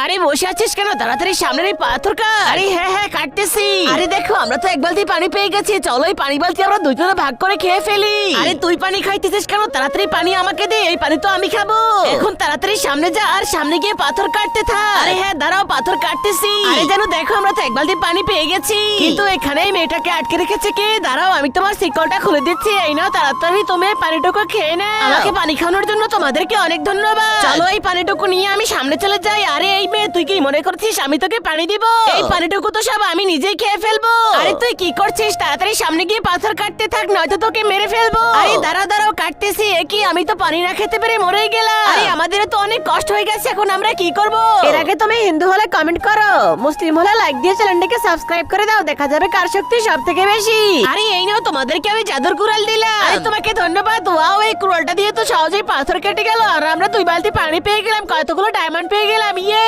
আরে বসে আছিস কেন? তাড়াতাড়ি সামনের এই পাথর কাট। আরে হ্যাঁ হ্যাঁ কাটতেছি। আরে দেখো আমরা তো এক বালতি পানি পেয়ে গেছি, চলো এই পানি বালতি আমরা দুজনে ভাগ করে খেয়ে ফেলি। আরে তুই পানি খাইতেছিস কেন? তাড়াতাড়ি পানি আমাকে দে, এই পানি তো আমি খাবো। এখন তাড়াতাড়ি সামনে যা আর সামনে গিয়ে পাথর কাটতে থাক। আরে হ্যাঁ দাঁড়াও, পাথর কাটতেছি। আরে যেন দেখো আমরা তো এক বালতি পানি পেয়ে গেছি, কিন্তু এখানে এই মেয়েটাকে আটকে রেখেছে কে? দাঁড়াও আমি তোমার শিকলটা খুলে দিচ্ছি। এই নাও তাড়াতাড়ি তুমি এই পানিটুকু খেয়ে নাও। আমাকে পানি খাওয়ানোর জন্য তোমাদেরকে অনেক ধন্যবাদ। চলো এই পানিটুকু নিয়ে আমি সামনে চলে যাই। আরে এই মেয়ে তুই কি মনে করছিস আমি তোকে পানি দিব? এই পানিটুকু তো সব আমি নিজেই খেয়ে ফেলবো। আরে তুই কি করছিস? তাড়াতাড়ি সামনে গিয়ে পাথর কাটতে থাক, নয়তো তোকে মেরে ফেলবো। আরে দাঁড়াও দাঁড়াও কাটতেছি। এ কি, আমি তো পানি না খেতে পেরে মরে গেলাম। আরে আমাদের তো অনেক কষ্ট হয়ে গেছে, এখন আমরা কি করব? এর আগে তুমি হিন্দু হলে কমেন্ট করো, মুসলিম হলে লাইক দিয়ে চ্যানেলটাকে সাবস্ক্রাইব করে দাও, দেখা যাবে কার শক্তি সব থেকে বেশি। আরে এই নাও তোমাদেরকে আমি জাদুর কুড়াল দিলাম। আরে তোমাকে ধন্যবাদ। ওয়াও, এই কুড়ালটা দিয়ে তো সহজেই পাথর কেটে গেল আর আমরা 2 বালতি পানি পেয়ে গেলাম, কতগুলো ডায়মন্ড পেয়ে গেলাম। ইয়ে।